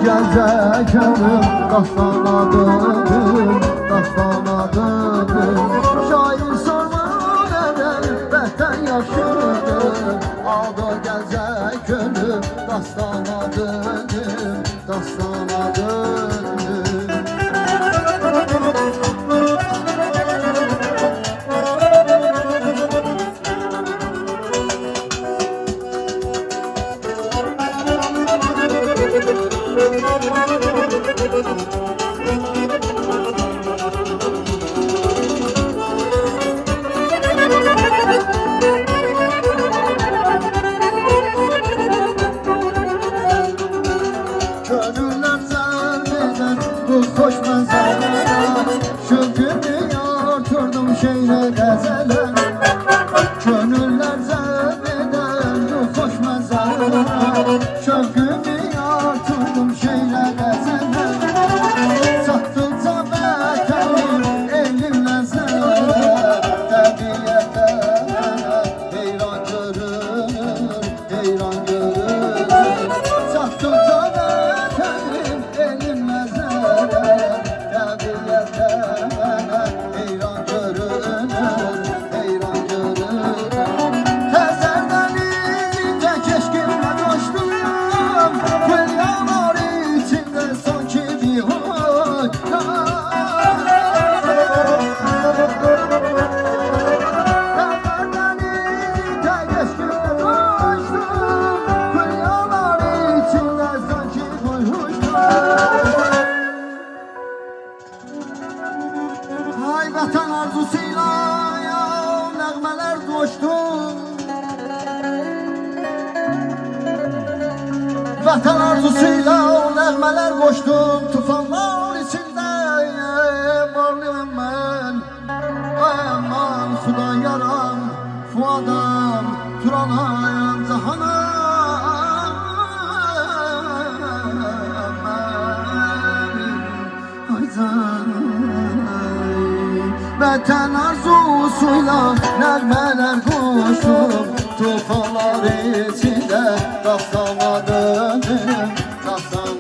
gelecek ölüm, dastana döndüm, dastana döndüm. Şair sorma neden benden yaşlıdır. Aldı gelecek ölüm, dastana döndüm, dastana döndüm. Gönüller zerreden bu hoş manzara, şu dünya oturdum şeyle gezele. Gönüller zerreden bu hoş manzara, şu dünya oturdum şeyle gezele. Sattıkça beterim elimle zerre, tabiiyete heyran görünür, heyran görünür. Sattıkça vatan arzusuyla ya nəğmələr coşdum. Vatan arzusuyla nəğmələr coşdum. Tufanlar içində varlıyım mən. Aman xuda yaram, fuadam, turanayam cahana. Ay canım, vatan arzusuyla nəğmələr qoşdum. Tufanlar içində dastana döndüm, dastana